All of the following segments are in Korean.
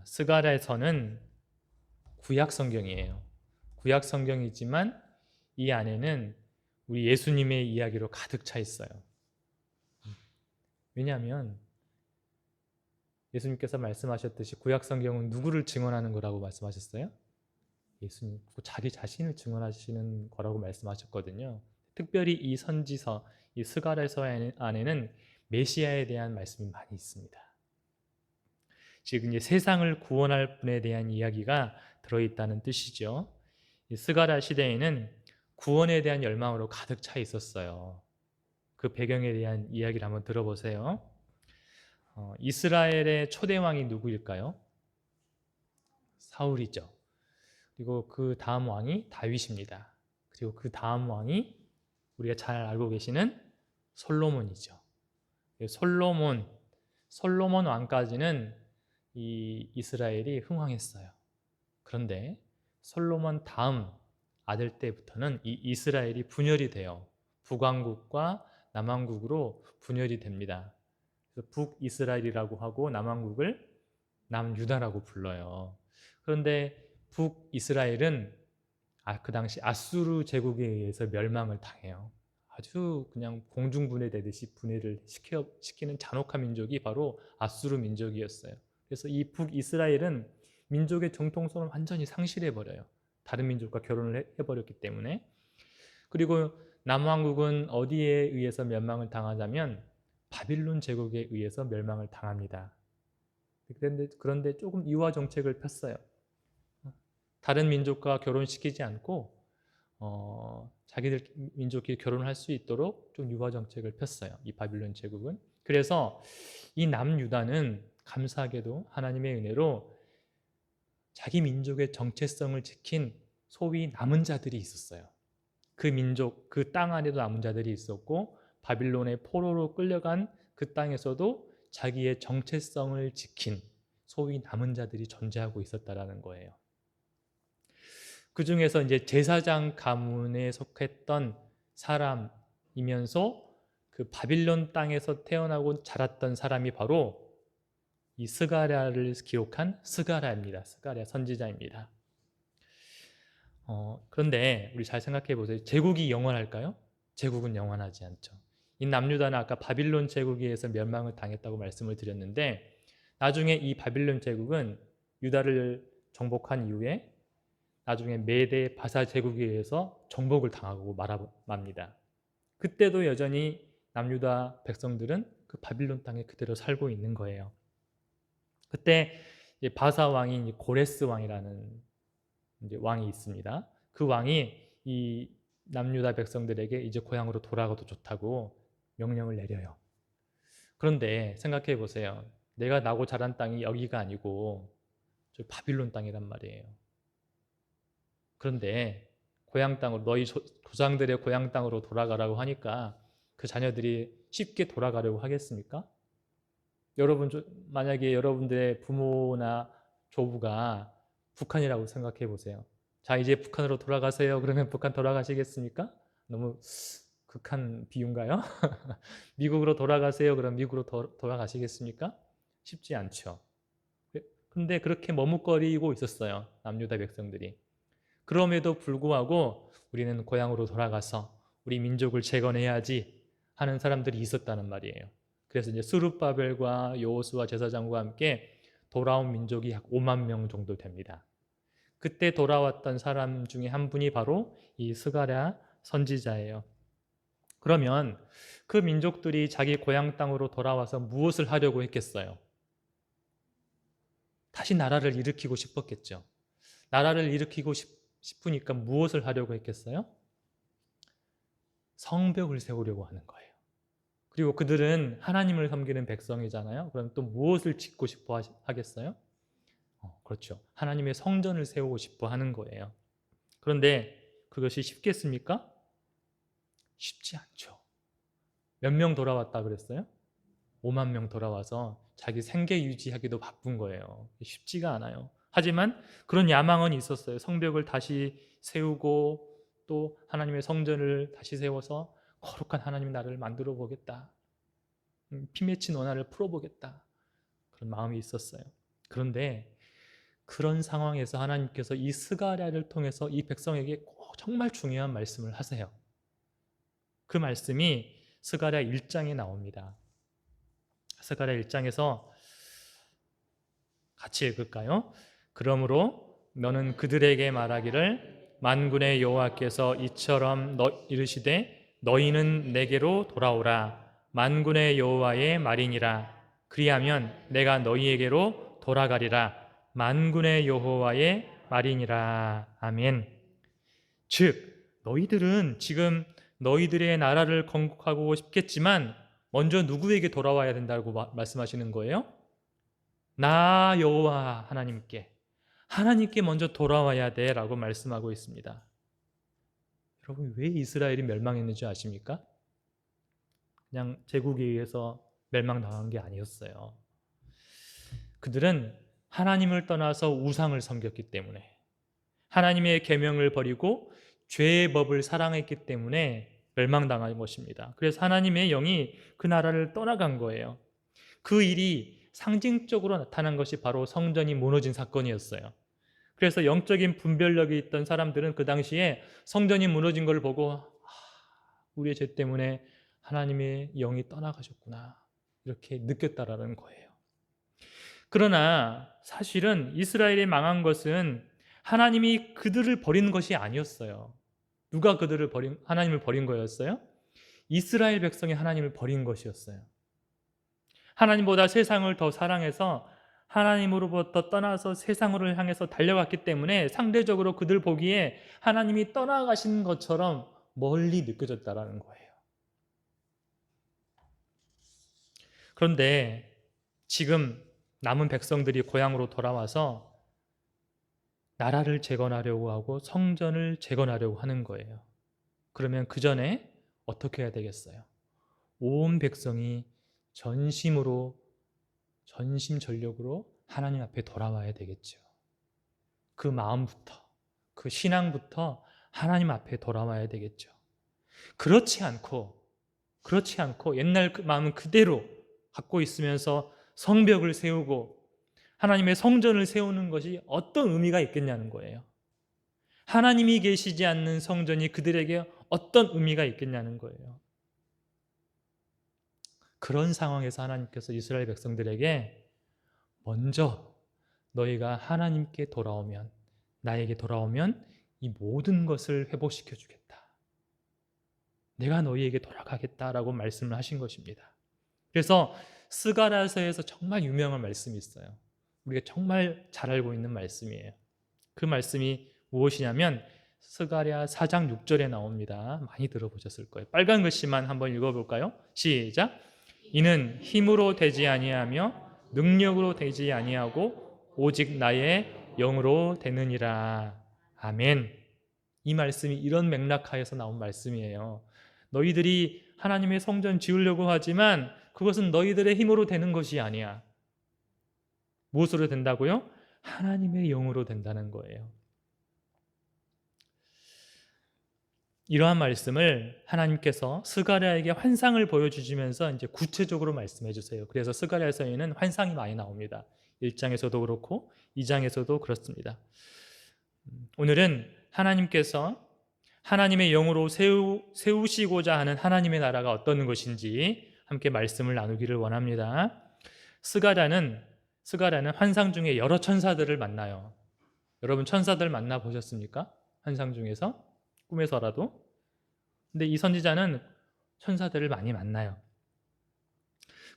스가랴서는 구약 성경이에요. 구약 성경이지만 이 안에는 우리 예수님의 이야기로 가득 차 있어요. 왜냐하면 예수님께서 말씀하셨듯이 구약 성경은 누구를 증언하는 거라고 말씀하셨어요? 예수님, 자기 자신을 증언하시는 거라고 말씀하셨거든요. 특별히 이 선지서, 이 스가랴서 안에는 메시아에 대한 말씀이 많이 있습니다. 즉 이제 세상을 구원할 분에 대한 이야기가 들어있다는 뜻이죠. 이 스가랴 시대에는 구원에 대한 열망으로 가득 차 있었어요. 그 배경에 대한 이야기를 한번 들어보세요. 이스라엘의 초대 왕이 누구일까요? 사울이죠. 그리고 그 다음 왕이 다윗입니다. 그리고 그 다음 왕이 우리가 잘 알고 계시는 솔로몬이죠. 솔로몬 왕까지는 이 이스라엘이 흥왕했어요. 그런데 솔로몬 다음 아들 때부터는 이 이스라엘이 분열이 돼요. 북왕국과 남왕국으로 분열이 됩니다. 그래서 북이스라엘이라고 하고 남왕국을 남유다라고 불러요. 그런데 북이스라엘은 그 당시 아수르 제국에 의해서 멸망을 당해요. 아주 그냥 공중분해되듯이 분해를 시키는 잔혹한 민족이 바로 아수르 민족이었어요. 그래서 이 북이스라엘은 민족의 정통성을 완전히 상실해버려요. 다른 민족과 결혼을 해버렸기 때문에. 그리고 남왕국은 어디에 의해서 멸망을 당하자면 바빌론 제국에 의해서 멸망을 당합니다. 그런데 조금 이화 정책을 폈어요. 다른 민족과 결혼시키지 않고 자기들 민족끼리 결혼할 수 있도록 좀 유화 정책을 폈어요. 이 바빌론 제국은. 그래서 이 남유다는 감사하게도 하나님의 은혜로 자기 민족의 정체성을 지킨 소위 남은 자들이 있었어요. 그 민족, 그 땅 안에도 남은 자들이 있었고 바빌론의 포로로 끌려간 그 땅에서도 자기의 정체성을 지킨 소위 남은 자들이 존재하고 있었다라는 거예요. 그 중에서 이제 제사장 가문에 속했던 사람이면서 그 바빌론 땅에서 태어나고 자랐던 사람이 바로 이 스가랴를 기록한 스가랴입니다. 스가랴 선지자입니다. 그런데 우리 잘 생각해 보세요. 제국이 영원할까요? 제국은 영원하지 않죠. 이 남유다는 아까 바빌론 제국에 의해서 멸망을 당했다고 말씀을 드렸는데 나중에 이 바빌론 제국은 유다를 정복한 이후에 나중에 메대 바사 제국에 의해서 정복을 당하고 맙니다. 그때도 여전히 남유다 백성들은 그 바빌론 땅에 그대로 살고 있는 거예요. 그때 바사 왕이 고레스 왕이라는 왕이 있습니다. 그 왕이 이 남유다 백성들에게 이제 고향으로 돌아가도 좋다고 명령을 내려요. 그런데 생각해 보세요. 내가 나고 자란 땅이 여기가 아니고 저 바빌론 땅이란 말이에요. 그런데 고향 땅으로 너희 조상들의 고향 땅으로 돌아가라고 하니까 그 자녀들이 쉽게 돌아가려고 하겠습니까? 만약에 여러분들의 부모나 조부가 북한이라고 생각해 보세요. 자, 이제 북한으로 돌아가세요. 그러면 북한 돌아가시겠습니까? 너무 극한 비유인가요? 미국으로 돌아가세요. 그럼 미국으로 돌아가시겠습니까? 쉽지 않죠. 근데 그렇게 머뭇거리고 있었어요. 남유다 백성들이. 그럼에도 불구하고 우리는 고향으로 돌아가서 우리 민족을 재건해야지 하는 사람들이 있었다는 말이에요. 그래서 이제 스룹바벨과 여호수아 제사장과 함께 돌아온 민족이 약 5만 명 정도 됩니다. 그때 돌아왔던 사람 중에 한 분이 바로 이 스가랴 선지자예요. 그러면 그 민족들이 자기 고향 땅으로 돌아와서 무엇을 하려고 했겠어요? 다시 나라를 일으키고 싶었겠죠. 나라를 일으키고 싶으니까 무엇을 하려고 했겠어요? 성벽을 세우려고 하는 거예요. 그리고 그들은 하나님을 섬기는 백성이잖아요. 그럼 또 무엇을 짓고 싶어 하겠어요? 그렇죠. 하나님의 성전을 세우고 싶어 하는 거예요. 그런데 그것이 쉽겠습니까? 쉽지 않죠. 몇 명 돌아왔다 그랬어요? 5만 명 돌아와서 자기 생계 유지하기도 바쁜 거예요. 쉽지가 않아요. 하지만 그런 야망은 있었어요. 성벽을 다시 세우고 또 하나님의 성전을 다시 세워서 거룩한 하나님의 나라를 만들어 보겠다. 피 맺힌 원한을 풀어보겠다. 그런 마음이 있었어요. 그런데 그런 상황에서 하나님께서 이 스가랴를 통해서 이 백성에게 꼭 정말 중요한 말씀을 하세요. 그 말씀이 스가랴 1장에 나옵니다. 스가랴 1장에서 같이 읽을까요? 그러므로 너는 그들에게 말하기를 만군의 여호와께서 이처럼 이르시되 너희는 내게로 돌아오라. 만군의 여호와의 말이니라. 그리하면 내가 너희에게로 돌아가리라. 만군의 여호와의 말이니라. 아멘. 즉 너희들은 지금 너희들의 나라를 건국하고 싶겠지만 먼저 누구에게 돌아와야 된다고 말씀하시는 거예요? 나 여호와 하나님께 먼저 돌아와야 돼 라고 말씀하고 있습니다. 여러분, 왜 이스라엘이 멸망했는지 아십니까? 그냥 제국에 의해서 멸망당한 게 아니었어요. 그들은 하나님을 떠나서 우상을 섬겼기 때문에, 하나님의 계명을 버리고 죄의 법을 사랑했기 때문에 멸망당한 것입니다. 그래서 하나님의 영이 그 나라를 떠나간 거예요. 그 일이 상징적으로 나타난 것이 바로 성전이 무너진 사건이었어요. 그래서 영적인 분별력이 있던 사람들은 그 당시에 성전이 무너진 걸 보고 우리의 죄 때문에 하나님의 영이 떠나가셨구나 이렇게 느꼈다라는 거예요. 그러나 사실은 이스라엘이 망한 것은 하나님이 그들을 버린 것이 아니었어요. 누가 하나님을 버린 거였어요? 이스라엘 백성이 하나님을 버린 것이었어요. 하나님보다 세상을 더 사랑해서 하나님으로부터 떠나서 세상으로 향해서 달려갔기 때문에 상대적으로 그들 보기에 하나님이 떠나가신 것처럼 멀리 느껴졌다라는 거예요. 그런데 지금 남은 백성들이 고향으로 돌아와서 나라를 재건하려고 하고 성전을 재건하려고 하는 거예요. 그러면 그 전에 어떻게 해야 되겠어요? 온 백성이 전심전력으로 하나님 앞에 돌아와야 되겠죠. 그 마음부터, 그 신앙부터 하나님 앞에 돌아와야 되겠죠. 그렇지 않고 옛날 그 마음은 그대로 갖고 있으면서 성벽을 세우고 하나님의 성전을 세우는 것이 어떤 의미가 있겠냐는 거예요. 하나님이 계시지 않는 성전이 그들에게 어떤 의미가 있겠냐는 거예요. 그런 상황에서 하나님께서 이스라엘 백성들에게 먼저 너희가 하나님께 돌아오면, 나에게 돌아오면 이 모든 것을 회복시켜 주겠다. 내가 너희에게 돌아가겠다라고 말씀을 하신 것입니다. 그래서 스가랴서에서 정말 유명한 말씀이 있어요. 우리가 정말 잘 알고 있는 말씀이에요. 그 말씀이 무엇이냐면 스가랴 4장 6절에 나옵니다. 많이 들어보셨을 거예요. 빨간 글씨만 한번 읽어볼까요? 시작. 이는 힘으로 되지 아니하며 능력으로 되지 아니하고 오직 나의 영으로 되느니라. 아멘. 이 말씀이 이런 맥락하에서 나온 말씀이에요. 너희들이 하나님의 성전 지으려고 하지만 그것은 너희들의 힘으로 되는 것이 아니야. 무엇으로 된다고요? 하나님의 영으로 된다는 거예요. 이러한 말씀을 하나님께서 스가랴에게 환상을 보여주시면서 이제 구체적으로 말씀해 주세요. 그래서 스가랴서에는 환상이 많이 나옵니다. 1장에서도 그렇고 2장에서도 그렇습니다. 오늘은 하나님께서 하나님의 영으로 세우시고자 하는 하나님의 나라가 어떤 것인지 함께 말씀을 나누기를 원합니다. 스가랴는 환상 중에 여러 천사들을 만나요. 여러분 천사들 만나보셨습니까? 환상 중에서? 꿈에서라도. 근데 이 선지자는 천사들을 많이 만나요.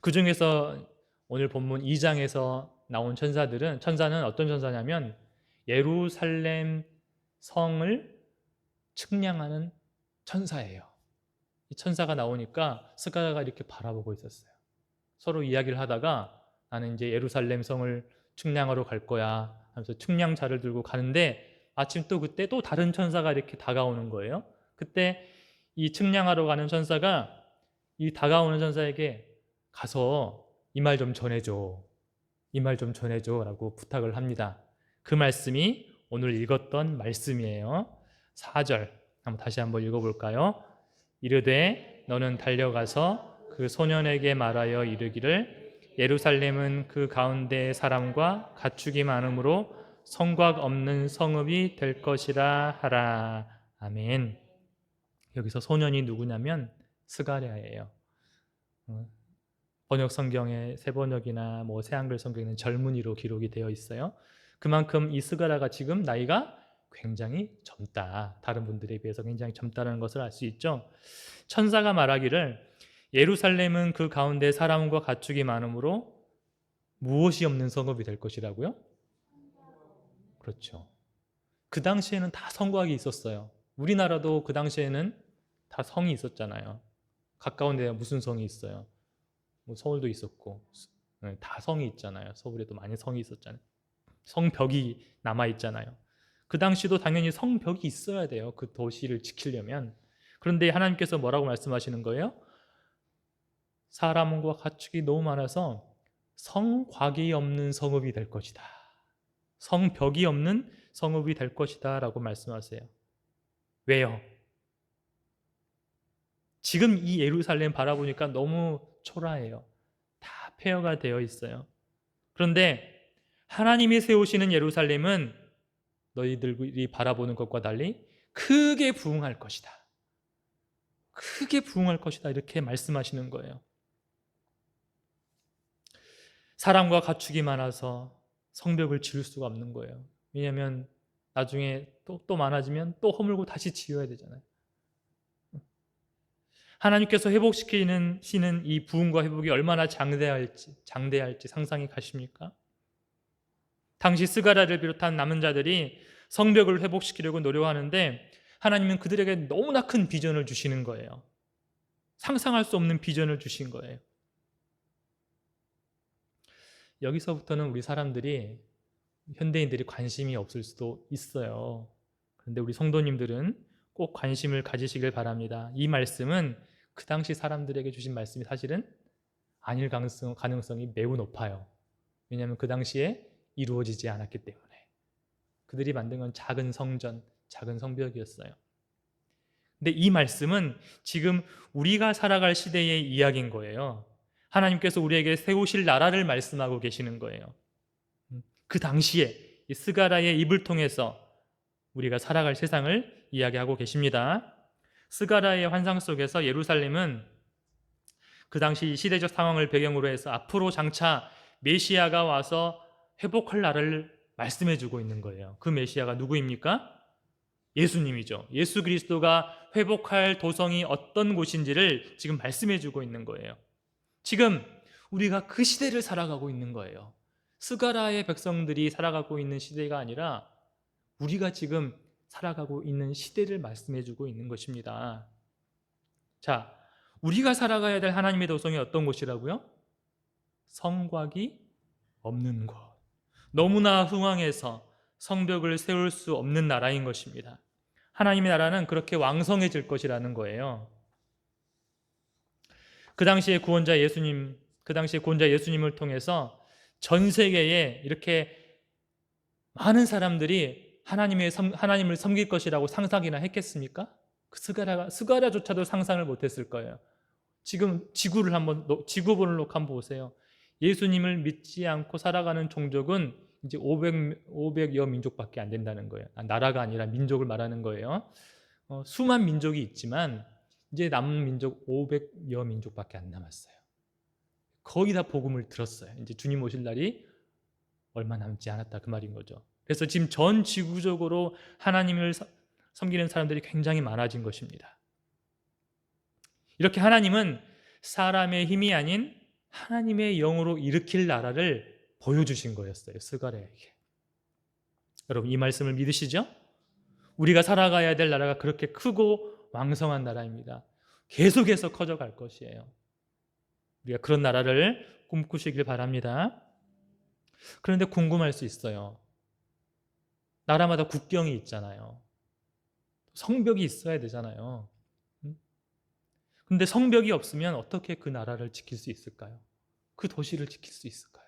그 중에서 오늘 본문 2장에서 나온 천사는 어떤 천사냐면 예루살렘 성을 측량하는 천사예요. 이 천사가 나오니까 스가랴가 이렇게 바라보고 있었어요. 서로 이야기를 하다가 나는 이제 예루살렘 성을 측량하러 갈 거야 하면서 측량자를 들고 가는데 마침 또 그때 또 다른 천사가 이렇게 다가오는 거예요. 그때 이 측량하러 가는 천사가 이 다가오는 천사에게 가서 이 말 좀 전해줘 라고 부탁을 합니다. 그 말씀이 오늘 읽었던 말씀이에요. 4절 다시 한번 읽어볼까요? 이르되 너는 달려가서 그 소년에게 말하여 이르기를 예루살렘은 그 가운데 사람과 가축이 많으므로 성곽 없는 성읍이 될 것이라 하라. 아멘. 여기서 소년이 누구냐면 스가랴예요. 번역 성경에 새 번역이나 새 한글 성경에는 젊은이로 기록이 되어 있어요. 그만큼 이 스가랴가 지금 나이가 굉장히 젊다. 다른 분들에 비해서 굉장히 젊다는 것을 알 수 있죠. 천사가 말하기를 예루살렘은 그 가운데 사람과 가축이 많으므로 무엇이 없는 성읍이 될 것이라고요? 그렇죠. 그 당시에는 다 성곽이 있었어요. 우리나라도 그 당시에는 다 성이 있었잖아요. 가까운 데에 무슨 성이 있어요? 서울도 있었고 다 성이 있잖아요. 서울에도 많이 성이 있었잖아요. 성벽이 남아 있잖아요. 그 당시도 당연히 성벽이 있어야 돼요. 그 도시를 지키려면. 그런데 하나님께서 뭐라고 말씀하시는 거예요? 사람과 가축이 너무 많아서 성곽이 없는 성읍이 될 것이다. 성벽이 없는 성읍이 될 것이다 라고 말씀하세요. 왜요? 지금 이 예루살렘 바라보니까 너무 초라해요. 다 폐허가 되어 있어요. 그런데 하나님이 세우시는 예루살렘은 너희들이 바라보는 것과 달리 크게 부흥할 것이다. 크게 부흥할 것이다. 이렇게 말씀하시는 거예요. 사람과 가축이 많아서 성벽을 지을 수가 없는 거예요. 왜냐하면 나중에 또 많아지면 또 허물고 다시 지어야 되잖아요. 하나님께서 회복시키는 이 부흥과 회복이 얼마나 장대할지 상상이 가십니까? 당시 스가랴를 비롯한 남은 자들이 성벽을 회복시키려고 노력하는데 하나님은 그들에게 너무나 큰 비전을 주시는 거예요. 상상할 수 없는 비전을 주신 거예요. 여기서부터는 우리 사람들이 현대인들이 관심이 없을 수도 있어요. 그런데 우리 성도님들은 꼭 관심을 가지시길 바랍니다. 이 말씀은 그 당시 사람들에게 주신 말씀이 사실은 아닐 가능성이 매우 높아요. 왜냐하면 그 당시에 이루어지지 않았기 때문에. 그들이 만든 건 작은 성전, 작은 성벽이었어요. 근데 이 말씀은 지금 우리가 살아갈 시대의 이야기인 거예요. 하나님께서 우리에게 세우실 나라를 말씀하고 계시는 거예요. 그 당시에 이 스가랴의 입을 통해서 우리가 살아갈 세상을 이야기하고 계십니다. 스가랴의 환상 속에서 예루살렘은 그 당시 시대적 상황을 배경으로 해서 앞으로 장차 메시아가 와서 회복할 날을 말씀해주고 있는 거예요. 그 메시아가 누구입니까? 예수님이죠. 예수 그리스도가 회복할 도성이 어떤 곳인지를 지금 말씀해주고 있는 거예요. 지금 우리가 그 시대를 살아가고 있는 거예요. 스가랴의 백성들이 살아가고 있는 시대가 아니라 우리가 지금 살아가고 있는 시대를 말씀해주고 있는 것입니다. 자, 우리가 살아가야 될 하나님의 도성이 어떤 곳이라고요? 성곽이 없는 곳. 너무나 흥왕해서 성벽을 세울 수 없는 나라인 것입니다. 하나님의 나라는 그렇게 왕성해질 것이라는 거예요. 그 당시에 구원자 예수님을 통해서 전 세계에 이렇게 많은 사람들이 하나님을 섬길 것이라고 상상이나 했겠습니까? 그 스가랴조차도 상상을 못했을 거예요. 지금 지구본을 놓고 한번 보세요. 예수님을 믿지 않고 살아가는 종족은 이제 500여 민족밖에 안 된다는 거예요. 나라가 아니라 민족을 말하는 거예요. 수만 민족이 있지만 이제 남은 민족 500여 민족밖에 안 남았어요. 거의 다 복음을 들었어요. 이제 주님 오실 날이 얼마 남지 않았다 그 말인 거죠. 그래서 지금 전 지구적으로 하나님을 섬기는 사람들이 굉장히 많아진 것입니다. 이렇게 하나님은 사람의 힘이 아닌 하나님의 영으로 일으킬 나라를 보여주신 거였어요. 스가랴에게. 여러분 이 말씀을 믿으시죠? 우리가 살아가야 될 나라가 그렇게 크고 왕성한 나라입니다. 계속해서 커져갈 것이에요. 우리가 그런 나라를 꿈꾸시길 바랍니다. 그런데 궁금할 수 있어요. 나라마다 국경이 있잖아요. 성벽이 있어야 되잖아요. 근데 성벽이 없으면 어떻게 그 나라를 지킬 수 있을까요? 그 도시를 지킬 수 있을까요?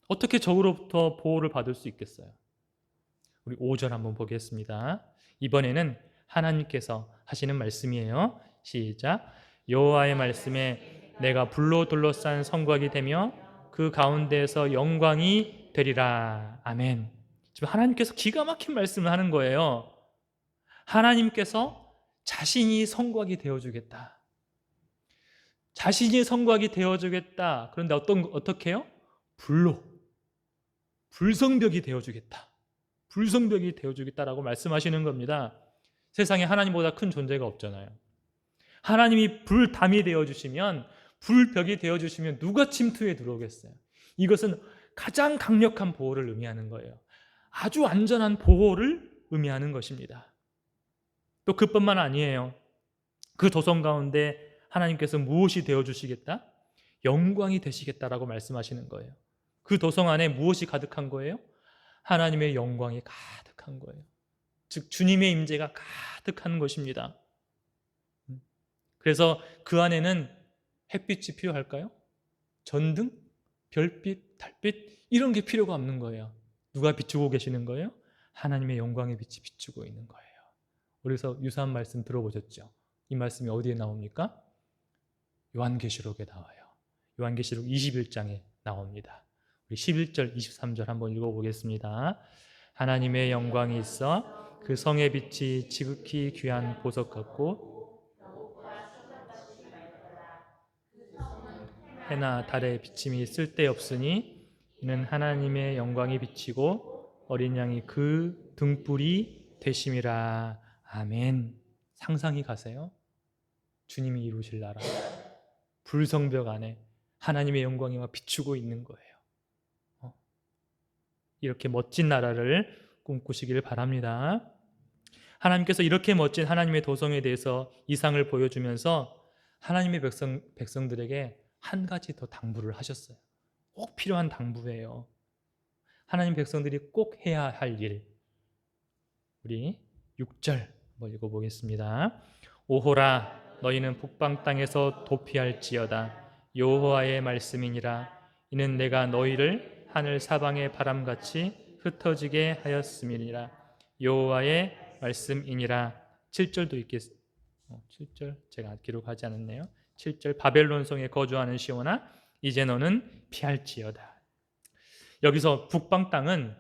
어떻게 적으로부터 보호를 받을 수 있겠어요? 우리 5절 한번 보겠습니다. 이번에는 하나님께서 하시는 말씀이에요. 시작. 여호와의 말씀에 내가 불로 둘러싼 성곽이 되며 그 가운데에서 영광이 되리라. 아멘. 지금 하나님께서 기가 막힌 말씀을 하는 거예요. 하나님께서 자신이 성곽이 되어주겠다. 자신이 성곽이 되어주겠다. 그런데 어떻게 해요? 불성벽이 되어주겠다. 불성벽이 되어주겠다라고 말씀하시는 겁니다. 세상에 하나님보다 큰 존재가 없잖아요. 하나님이 불담이 되어주시면, 불벽이 되어주시면 누가 침투해 들어오겠어요? 이것은 가장 강력한 보호를 의미하는 거예요. 아주 안전한 보호를 의미하는 것입니다. 또 그뿐만 아니에요. 그 도성 가운데 하나님께서 무엇이 되어주시겠다? 영광이 되시겠다라고 말씀하시는 거예요. 그 도성 안에 무엇이 가득한 거예요? 하나님의 영광이 가득한 거예요. 즉 주님의 임재가 가득한 것입니다. 그래서 그 안에는 햇빛이 필요할까요? 전등, 별빛, 달빛 이런 게 필요가 없는 거예요. 누가 비추고 계시는 거예요? 하나님의 영광의 빛이 비추고 있는 거예요. 그래서 유사한 말씀 들어보셨죠? 이 말씀이 어디에 나옵니까? 요한계시록에 나와요. 요한계시록 21장에 나옵니다. 우리 11절, 23절 한번 읽어보겠습니다. 하나님의 영광이 있어 그 성의 빛이 지극히 귀한 보석 같고 해나 달의 비침이 쓸데없으니 이는 하나님의 영광이 비치고 어린 양이 그 등불이 되심이라. 아멘. 상상이 가세요? 주님이 이루실 나라, 불성벽 안에 하나님의 영광이 막 비추고 있는 거예요. 이렇게 멋진 나라를 꿈꾸시길 바랍니다. 하나님께서 이렇게 멋진 하나님의 도성에 대해서 이상을 보여주면서 하나님의 백성들에게 한 가지 더 당부를 하셨어요. 꼭 필요한 당부예요. 하나님 백성들이 꼭 해야 할 일. 우리 6절 한번 읽어보겠습니다. 오호라 너희는 북방 땅에서 도피할지어다. 여호와의 말씀이니라. 이는 내가 너희를 하늘 사방의 바람같이 흩어지게 하였음이니라. 여호와의 말씀이니라. 7절도 읽겠습니다. 7절 제가 기록하지 않았네요. 7절 바벨론 성에 거주하는 시온아 이제 너는 피할지어다. 여기서 북방 땅은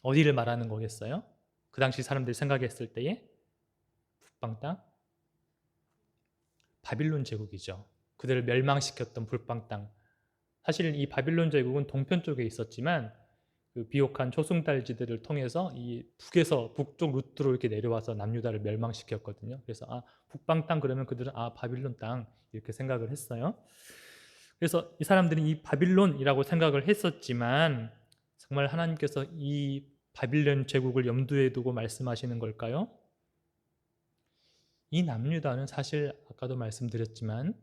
어디를 말하는 거겠어요? 그 당시 사람들이 생각했을 때에 북방 땅? 바빌론 제국이죠. 그들을 멸망시켰던 북방 땅. 사실 이 바빌론 제국은 동편 쪽에 있었지만 그 비옥한 초승달지대를 통해서 이 북쪽 루트로 이렇게 내려와서 남유다를 멸망시켰거든요. 그래서 북방 땅 그러면 그들은 바빌론 땅 이렇게 생각을 했어요. 그래서 이 사람들이 이 바빌론이라고 생각을 했었지만 정말 하나님께서 이 바빌론 제국을 염두에 두고 말씀하시는 걸까요? 이 남유다는 사실 아까도 말씀드렸지만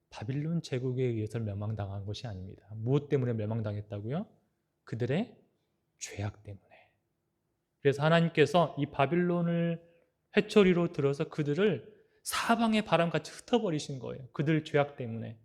바빌론 제국에 의해서 멸망당한 것이 아닙니다. 무엇 때문에 멸망당했다고요? 그들의 죄악 때문에. 그래서 하나님께서 이 바빌론을 회초리로 들어서 그들을 사방의 바람같이 흩어버리신 거예요. 그들 죄악 때문에.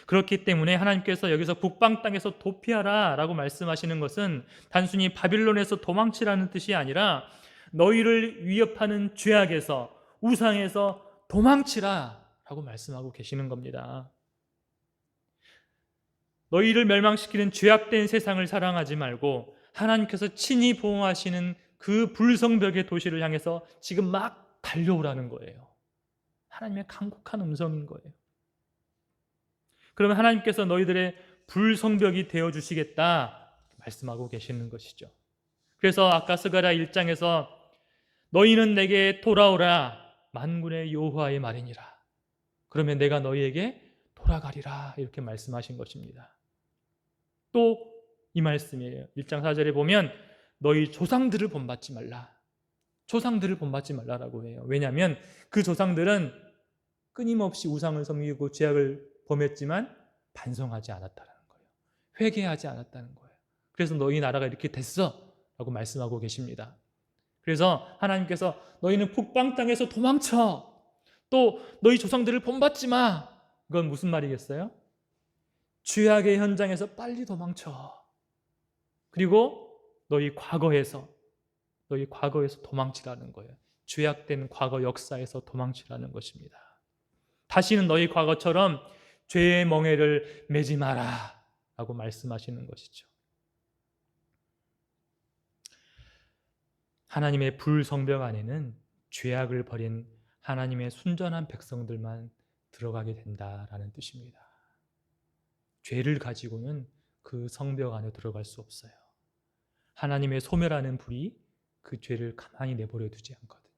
그렇기 때문에 하나님께서 여기서 북방 땅에서 도피하라 라고 말씀하시는 것은 단순히 바빌론에서 도망치라는 뜻이 아니라 너희를 위협하는 죄악에서, 우상에서 도망치라 라고 말씀하고 계시는 겁니다. 너희를 멸망시키는 죄악된 세상을 사랑하지 말고 하나님께서 친히 보호하시는 그 불성벽의 도시를 향해서 지금 막 달려오라는 거예요. 하나님의 간곡한 음성인 거예요. 그러면 하나님께서 너희들의 불성벽이 되어주시겠다 말씀하고 계시는 것이죠. 그래서 아까 스가랴 1장에서 너희는 내게 돌아오라 만군의 여호와의 말이니라. 그러면 내가 너희에게 돌아가리라 이렇게 말씀하신 것입니다. 또 이 말씀이에요. 1장 4절에 보면 너희 조상들을 본받지 말라. 조상들을 본받지 말라라고 해요. 왜냐하면 그 조상들은 끊임없이 우상을 섬기고 죄악을 범했지만 반성하지 않았다는 거예요. 회개하지 않았다는 거예요. 그래서 너희 나라가 이렇게 됐어 라고 말씀하고 계십니다. 그래서 하나님께서 너희는 북방 땅에서 도망쳐. 또 너희 조상들을 본받지 마. 이건 무슨 말이겠어요? 죄악의 현장에서 빨리 도망쳐. 그리고 너희 과거에서 도망치라는 거예요. 죄악된 과거 역사에서 도망치라는 것입니다. 다시는 너희 과거처럼 죄의 멍에를 매지 마라 라고 말씀하시는 것이죠. 하나님의 불성벽 안에는 죄악을 버린 하나님의 순전한 백성들만 들어가게 된다라는 뜻입니다. 죄를 가지고는 그 성벽 안에 들어갈 수 없어요. 하나님의 소멸하는 불이 그 죄를 가만히 내버려 두지 않거든요.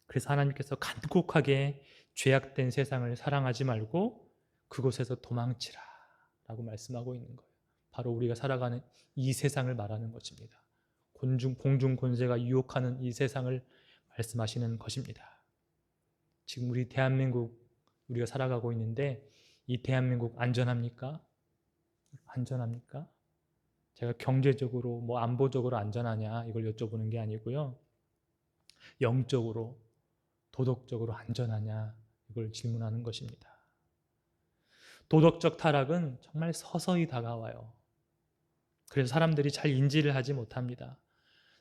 그래서 하나님께서 간곡하게 죄악된 세상을 사랑하지 말고 그곳에서 도망치라 라고 말씀하고 있는 거예요. 바로 우리가 살아가는 이 세상을 말하는 것입니다. 공중 권세가 유혹하는 이 세상을 말씀하시는 것입니다. 지금 우리 대한민국 우리가 살아가고 있는데 이 대한민국 안전합니까? 안전합니까? 제가 경제적으로 안보적으로 안전하냐 이걸 여쭤보는 게 아니고요. 영적으로 도덕적으로 안전하냐 이걸 질문하는 것입니다. 도덕적 타락은 정말 서서히 다가와요. 그래서 사람들이 잘 인지를 하지 못합니다.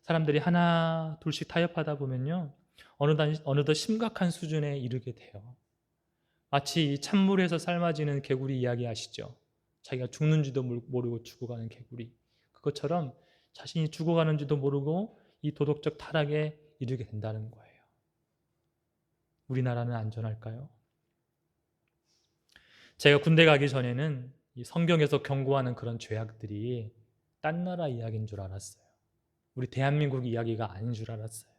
사람들이 하나 둘씩 타협하다 보면요 어느덧 심각한 수준에 이르게 돼요. 마치 찬물에서 삶아지는 개구리 이야기 아시죠? 자기가 죽는지도 모르고 죽어가는 개구리. 그것처럼 자신이 죽어가는지도 모르고 이 도덕적 타락에 이르게 된다는 거예요. 우리나라는 안전할까요? 제가 군대 가기 전에는 이 성경에서 경고하는 그런 죄악들이 딴 나라 이야기인 줄 알았어요. 우리 대한민국 이야기가 아닌 줄 알았어요.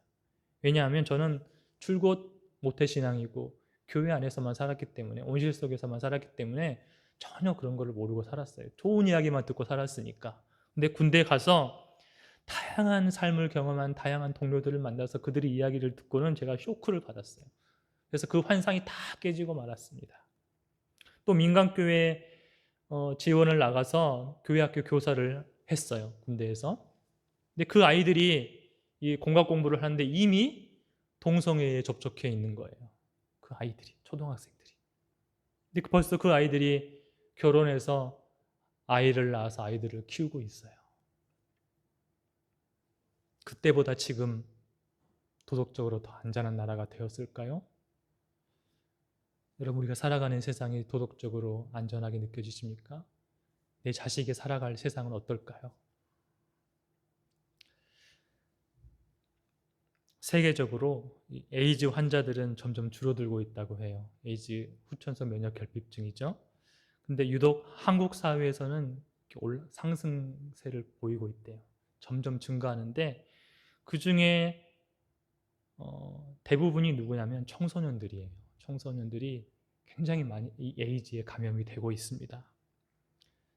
왜냐하면 저는 줄곧 모태신앙이고 교회 안에서만 살았기 때문에, 온실 속에서만 살았기 때문에 전혀 그런 거를 모르고 살았어요. 좋은 이야기만 듣고 살았으니까. 근데 군대에 가서 다양한 삶을 경험한 다양한 동료들을 만나서 그들의 이야기를 듣고는 제가 쇼크를 받았어요. 그래서 그 환상이 다 깨지고 말았습니다. 또 민간교회 지원을 나가서 교회학교 교사를 했어요. 군대에서. 근데 그 아이들이 이 공학 공부를 하는데 이미 동성애에 접촉해 있는 거예요. 그 아이들이, 초등학생들이. 근데 벌써 그 아이들이 결혼해서 아이를 낳아서 아이들을 키우고 있어요. 그때보다 지금 도덕적으로 더 안전한 나라가 되었을까요? 여러분, 우리가 살아가는 세상이 도덕적으로 안전하게 느껴지십니까? 내 자식이 살아갈 세상은 어떨까요? 세계적으로 에이즈 환자들은 점점 줄어들고 있다고 해요. 에이즈 후천성 면역 결핍증이죠. 근데 유독 한국 사회에서는 상승세를 보이고 있대요. 점점 증가하는데 그 중에 대부분이 누구냐면 청소년들이에요. 청소년들이 굉장히 많이 이 에이즈에 감염이 되고 있습니다.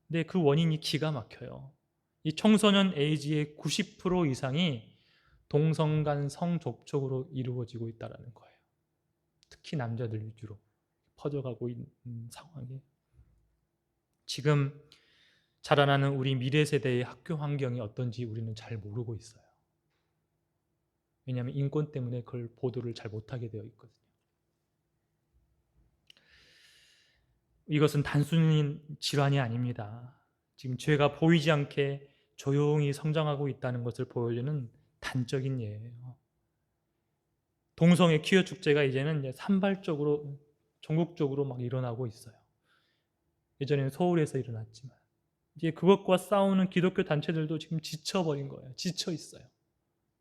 근데 그 원인이 기가 막혀요. 이 청소년 에이즈의 90% 이상이 동성간 성접촉으로 이루어지고 있다는 거예요. 특히 남자들 위주로 퍼져가고 있는 상황이에요. 지금 자라나는 우리 미래 세대의 학교 환경이 어떤지 우리는 잘 모르고 있어요. 왜냐하면 인권 때문에 그걸 보도를 잘 못하게 되어 있거든요. 이것은 단순히 질환이 아닙니다. 지금 죄가 보이지 않게 조용히 성장하고 있다는 것을 보여주는 단적인 예예요. 동성애 퀴어 축제가 이제는 산발적으로 전국적으로 막 일어나고 있어요. 예전에는 서울에서 일어났지만 이제 그것과 싸우는 기독교 단체들도 지금 지쳐버린 거예요. 지쳐 있어요.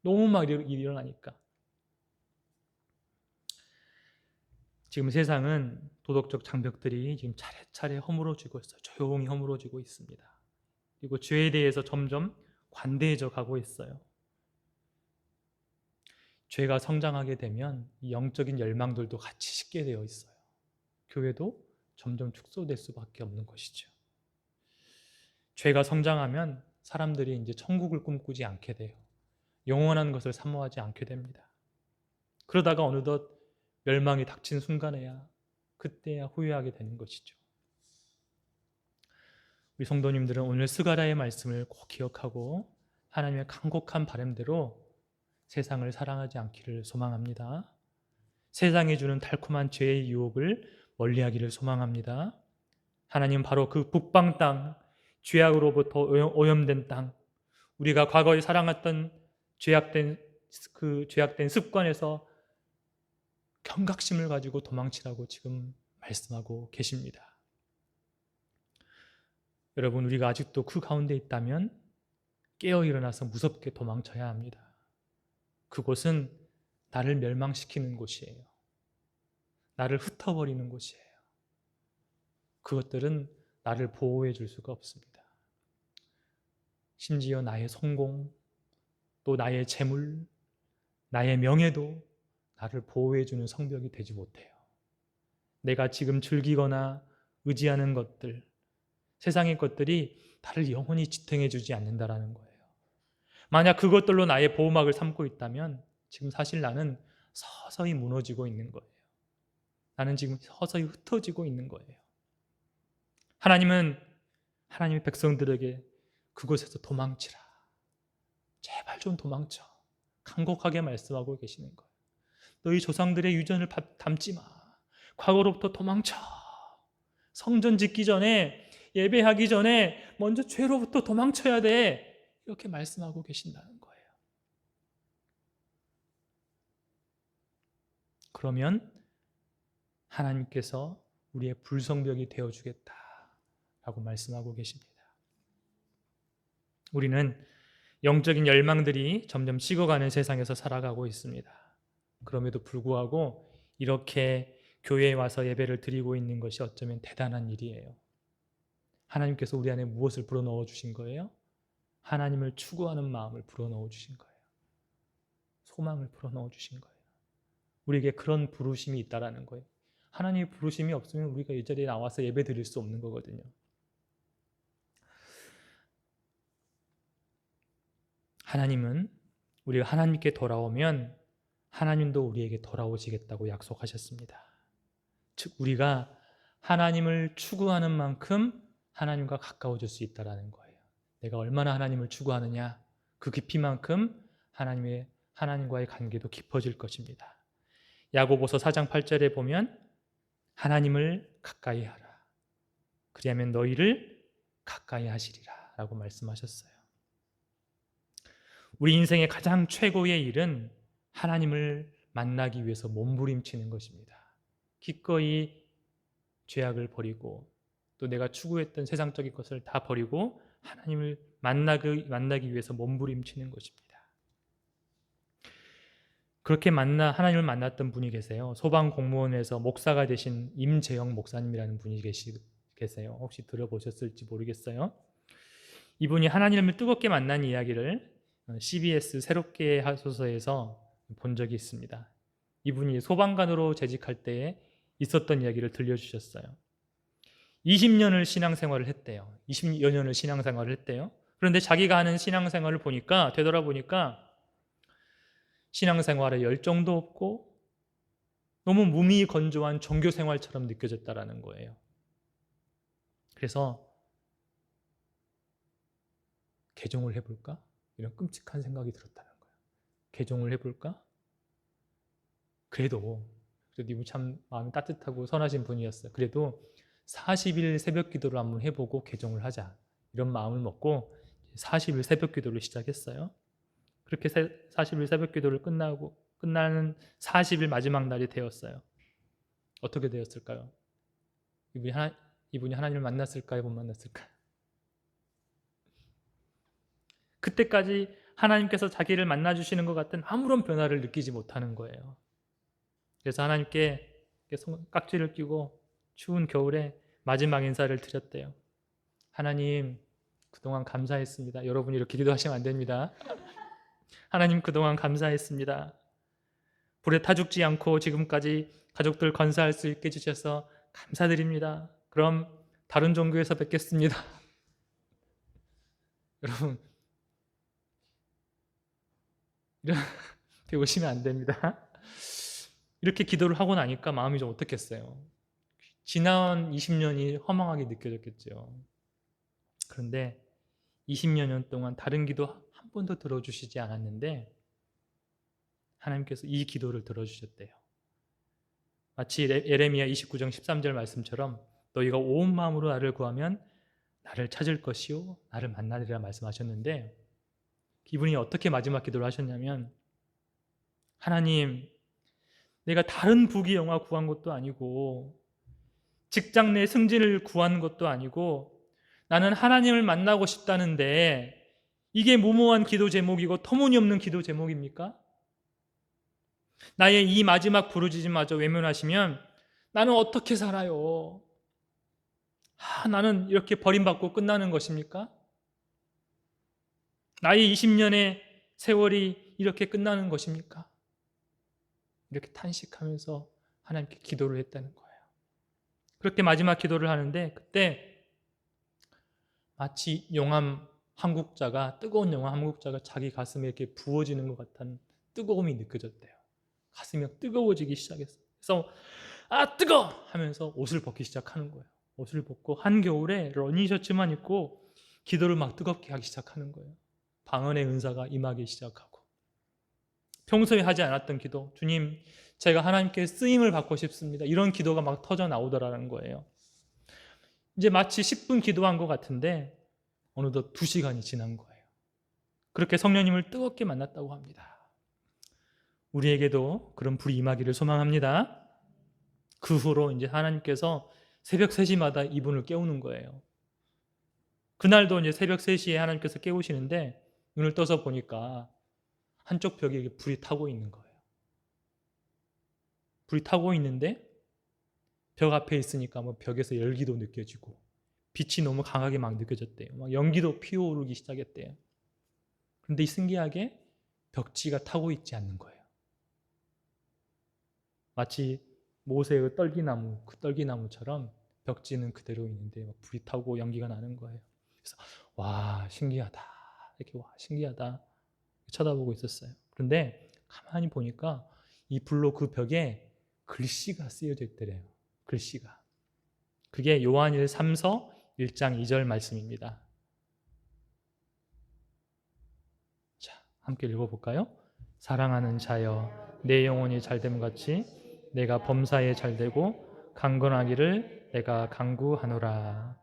너무 막 일어나니까. 지금 세상은 도덕적 장벽들이 지금 차례차례 허물어지고 있어요. 조용히 허물어지고 있습니다. 그리고 죄에 대해서 점점 관대해져 가고 있어요. 죄가 성장하게 되면 이 영적인 열망들도 같이 식게 되어 있어요. 교회도 점점 축소될 수밖에 없는 것이죠. 죄가 성장하면 사람들이 이제 천국을 꿈꾸지 않게 돼요. 영원한 것을 사모하지 않게 됩니다. 그러다가 어느덧 멸망이 닥친 순간에야 그때야 후회하게 되는 것이죠. 우리 성도님들은 오늘 스가랴의 말씀을 꼭 기억하고 하나님의 간곡한 바람대로 세상을 사랑하지 않기를 소망합니다. 세상이 주는 달콤한 죄의 유혹을 멀리하기를 소망합니다. 하나님 바로 그 북방 땅, 죄악으로부터 오염된 땅, 우리가 과거에 사랑했던 죄악된 습관에서 경각심을 가지고 도망치라고 지금 말씀하고 계십니다. 여러분, 우리가 아직도 그 가운데 있다면 깨어 일어나서 무섭게 도망쳐야 합니다. 그곳은 나를 멸망시키는 곳이에요. 나를 흩어버리는 곳이에요. 그것들은 나를 보호해 줄 수가 없습니다. 심지어 나의 성공, 또 나의 재물, 나의 명예도 나를 보호해 주는 성벽이 되지 못해요. 내가 지금 즐기거나 의지하는 것들, 세상의 것들이 나를 영원히 지탱해 주지 않는다라는 거예요. 만약 그것들로 나의 보호막을 삼고 있다면 지금 사실 나는 서서히 무너지고 있는 거예요. 나는 지금 서서히 흩어지고 있는 거예요. 하나님은 하나님의 백성들에게 그곳에서 도망치라. 제발 좀 도망쳐. 간곡하게 말씀하고 계시는 거예요. 너희 조상들의 유전을 담지 마. 과거로부터 도망쳐. 성전 짓기 전에, 예배하기 전에 먼저 죄로부터 도망쳐야 돼. 이렇게 말씀하고 계신다는 거예요. 그러면 하나님께서 우리의 불성벽이 되어주겠다라고 말씀하고 계십니다. 우리는 영적인 열망들이 점점 식어가는 세상에서 살아가고 있습니다. 그럼에도 불구하고 이렇게 교회에 와서 예배를 드리고 있는 것이 어쩌면 대단한 일이에요. 하나님께서 우리 안에 무엇을 불어넣어 주신 거예요? 하나님을 추구하는 마음을 불어넣어 주신 거예요. 소망을 불어넣어 주신 거예요. 우리에게 그런 부르심이 있다라는 거예요. 하나님의 부르심이 없으면 우리가 이 자리에 나와서 예배 드릴 수 없는 거거든요. 하나님은 우리가 하나님께 돌아오면 하나님도 우리에게 돌아오시겠다고 약속하셨습니다. 즉 우리가 하나님을 추구하는 만큼 하나님과 가까워질 수 있다는 거예요. 내가 얼마나 하나님을 추구하느냐, 그 깊이만큼 하나님과의 관계도 깊어질 것입니다. 야고보서 4장 8절에 보면 하나님을 가까이 하라. 그리하면 너희를 가까이 하시리라 라고 말씀하셨어요. 우리 인생의 가장 최고의 일은 하나님을 만나기 위해서 몸부림치는 것입니다. 기꺼이 죄악을 버리고 또 내가 추구했던 세상적인 것을 다 버리고 하나님을 만나기 위해서 몸부림치는 것입니다. 그렇게 하나님을 만났던 분이 계세요. 소방공무원에서 목사가 되신 임재영 목사님이라는 분이 계세요. 혹시 들어보셨을지 모르겠어요. 이분이 하나님을 뜨겁게 만난 이야기를 CBS 새롭게 하소서에서 본 적이 있습니다. 이분이 소방관으로 재직할 때에 있었던 이야기를 들려주셨어요. 20년을 신앙생활을 했대요. 20여 년을 신앙생활을 했대요. 그런데 자기가 하는 신앙생활을 되돌아보니까 신앙생활에 열정도 없고 너무 무미건조한 종교생활처럼 느껴졌다라는 거예요. 그래서 개종을 해볼까? 이런 끔찍한 생각이 들었다는 거예요. 개종을 해볼까? 그래도 이분 참 마음이 따뜻하고 선하신 분이었어요. 그래도 40일 새벽 기도를 한번 해보고 개종을 하자 이런 마음을 먹고 40일 새벽 기도를 시작했어요. 그렇게 40일 새벽 기도를 끝나는 40일 마지막 날이 되었어요. 어떻게 되었을까요? 이분이 하나님을 만났을까요? 못 만났을까요? 그때까지 하나님께서 자기를 만나주시는 것 같은 아무런 변화를 느끼지 못하는 거예요. 그래서 하나님께 깍지를 끼고 추운 겨울에 마지막 인사를 드렸대요. 하나님, 그동안 감사했습니다. 여러분이 이렇게 기도하시면 안 됩니다. 하나님, 그동안 감사했습니다. 불에 타 죽지 않고 지금까지 가족들 건사할 수 있게 해주셔서 감사드립니다. 그럼 다른 종교에서 뵙겠습니다. 여러분, 이렇게 오시면 안 됩니다. 이렇게 기도를 하고 나니까 마음이 좀 어떻겠어요? 지난 20년이 허망하게 느껴졌겠죠. 그런데 20여 년 동안 다른 기도 한 번도 들어주시지 않았는데 하나님께서 이 기도를 들어주셨대요. 마치 예레미야 29장 13절 말씀처럼 너희가 온 마음으로 나를 구하면 나를 찾을 것이요 나를 만나리라 말씀하셨는데 이분이 어떻게 마지막 기도를 하셨냐면 하나님, 내가 다른 부귀영화 구한 것도 아니고 직장 내 승진을 구한 것도 아니고 나는 하나님을 만나고 싶다는데 이게 무모한 기도 제목이고 터무니없는 기도 제목입니까? 나의 이 마지막 부르짖음마저 외면하시면 나는 어떻게 살아요? 나는 이렇게 버림받고 끝나는 것입니까? 나의 20년의 세월이 이렇게 끝나는 것입니까? 이렇게 탄식하면서 하나님께 기도를 했다는 거예요. 그렇게 마지막 기도를 하는데 그때 마치 용암 한 국자가, 뜨거운 용암 한 국자가 자기 가슴에 이렇게 부어지는 것 같은 뜨거움이 느껴졌대요. 가슴이 뜨거워지기 시작했어요. 그래서 뜨거! 하면서 옷을 벗기 시작하는 거예요. 옷을 벗고 한겨울에 러닝셔츠만 입고 기도를 막 뜨겁게 하기 시작하는 거예요. 방언의 은사가 임하기 시작하고, 평소에 하지 않았던 기도, 주님 제가 하나님께 쓰임을 받고 싶습니다, 이런 기도가 막 터져 나오더라는 거예요. 이제 마치 10분 기도한 것 같은데 어느덧 2시간이 지난 거예요. 그렇게 성령님을 뜨겁게 만났다고 합니다. 우리에게도 그런 불이 임하기를 소망합니다. 그 후로 이제 하나님께서 새벽 3시마다 이분을 깨우는 거예요. 그날도 이제 새벽 3시에 하나님께서 깨우시는데 눈을 떠서 보니까 한쪽 벽에 불이 타고 있는 거예요. 불이 타고 있는데 벽 앞에 있으니까 뭐 벽에서 열기도 느껴지고 빛이 너무 강하게 막 느껴졌대요. 막 연기도 피어오르기 시작했대요. 그런데 이 신기하게 벽지가 타고 있지 않는 거예요. 마치 모세의 떨기나무, 그 떨기나무처럼 벽지는 그대로 있는데 막 불이 타고 연기가 나는 거예요. 그래서 와, 신기하다, 이렇게 와, 신기하다 쳐다보고 있었어요. 그런데 가만히 보니까 이 불로 그 벽에 글씨가 쓰여져 있더래요. 글씨가. 그게 요한일 3서 1장 2절 말씀입니다. 자, 함께 읽어볼까요? 사랑하는 자여, 내 영혼이 잘됨 같이 내가 범사에 잘되고 강건하기를 내가 간구하노라.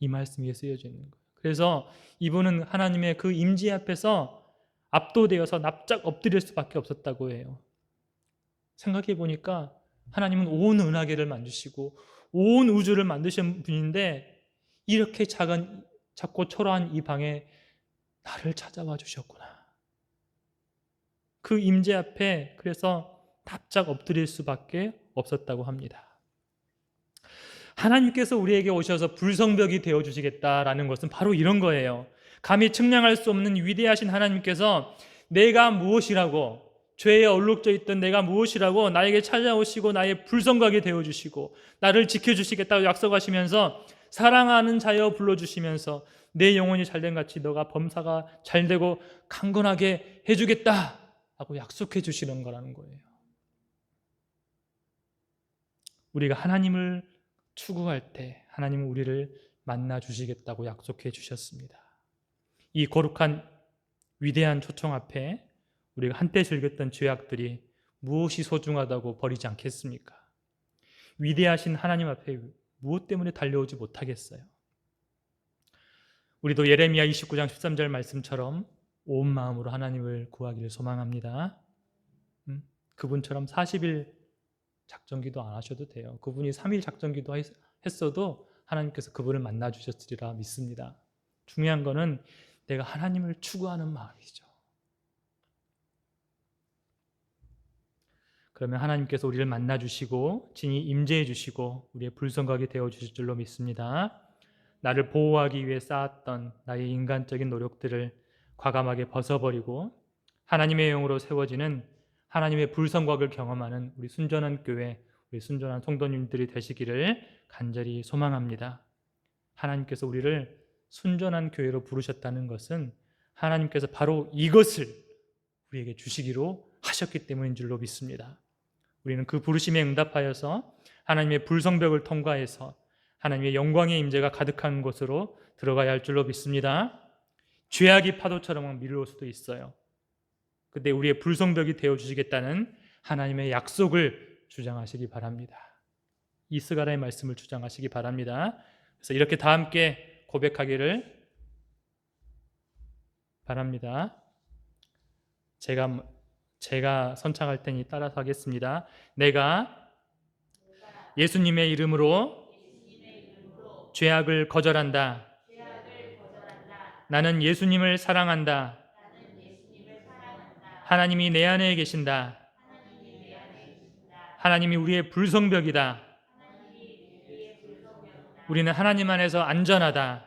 이 말씀이 쓰여져 있는 거예요. 그래서 이분은 하나님의 그 임재 앞에서 압도되어서 납작 엎드릴 수밖에 없었다고 해요. 생각해 보니까 하나님은 온 은하계를 만드시고 온 우주를 만드신 분인데 이렇게 작고 초라한 이 방에 나를 찾아와 주셨구나. 그 임재 앞에 그래서 납작 엎드릴 수밖에 없었다고 합니다. 하나님께서 우리에게 오셔서 불성벽이 되어주시겠다라는 것은 바로 이런 거예요. 감히 측량할 수 없는 위대하신 하나님께서 내가 무엇이라고, 죄에 얼룩져 있던 내가 무엇이라고 나에게 찾아오시고 나의 불성벽이 되어주시고 나를 지켜주시겠다고 약속하시면서 사랑하는 자여 불러주시면서 내 영혼이 잘된 같이 너가 범사가 잘되고 강건하게 해주겠다 하고 약속해 주시는 거라는 거예요. 우리가 하나님을 추구할 때 하나님은 우리를 만나 주시겠다고 약속해 주셨습니다. 이 거룩한 위대한 초청 앞에 우리가 한때 즐겼던 죄악들이 무엇이 소중하다고 버리지 않겠습니까? 위대하신 하나님 앞에 무엇 때문에 달려오지 못하겠어요? 우리도 예레미야 29장 13절 말씀처럼 온 마음으로 하나님을 구하기를 소망합니다. 그분처럼 40일 작정기도 안 하셔도 돼요. 그분이 3일 작정기도 했어도 하나님께서 그분을 만나 주셨으리라 믿습니다. 중요한 거는 내가 하나님을 추구하는 마음이죠. 그러면 하나님께서 우리를 만나 주시고 진히 임재해 주시고 우리의 불성각이 되어 주실 줄로 믿습니다. 나를 보호하기 위해 쌓았던 나의 인간적인 노력들을 과감하게 벗어버리고 하나님의 영으로 세워지는 하나님의 불성각을 경험하는 우리 순전한 교회, 우리 순전한 성도님들이 되시기를 간절히 소망합니다. 하나님께서 우리를 순전한 교회로 부르셨다는 것은 하나님께서 바로 이것을 우리에게 주시기로 하셨기 때문인 줄로 믿습니다. 우리는 그 부르심에 응답하여서 하나님의 불성벽을 통과해서 하나님의 영광의 임재가 가득한 곳으로 들어가야 할 줄로 믿습니다. 죄악이 파도처럼 밀려올 수도 있어요. 그때 우리의 불성벽이 되어주시겠다는 하나님의 약속을 주장하시기 바랍니다. 이스가랴의 말씀을 주장하시기 바랍니다. 그래서 이렇게 다 함께 고백하기를 바랍니다. 제가 제가 선창할 테니 따라서 하겠습니다. 내가 예수님의 이름으로 죄악을 거절한다. 나는 예수님을 사랑한다. 하나님이 내 안에 계신다. 하나님이 우리의 불성벽이다. 우리는 하나님 안에서 안전하다.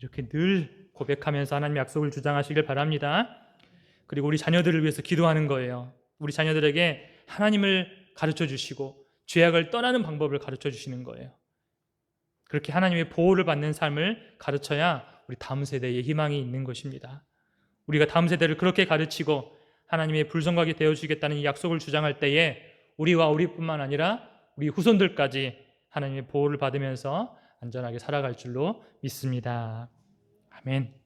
이렇게 늘 고백하면서 하나님 약속을 주장하시길 바랍니다. 그리고 우리 자녀들을 위해서 기도하는 거예요. 우리 자녀들에게 하나님을 가르쳐 주시고 죄악을 떠나는 방법을 가르쳐 주시는 거예요. 그렇게 하나님의 보호를 받는 삶을 가르쳐야 우리 다음 세대에 희망이 있는 것입니다. 우리가 다음 세대를 그렇게 가르치고 하나님의 불성각이 되어주겠다는 이 약속을 주장할 때에 우리와 우리뿐만 아니라 우리 후손들까지 하나님의 보호를 받으면서 안전하게 살아갈 줄로 믿습니다. 아멘.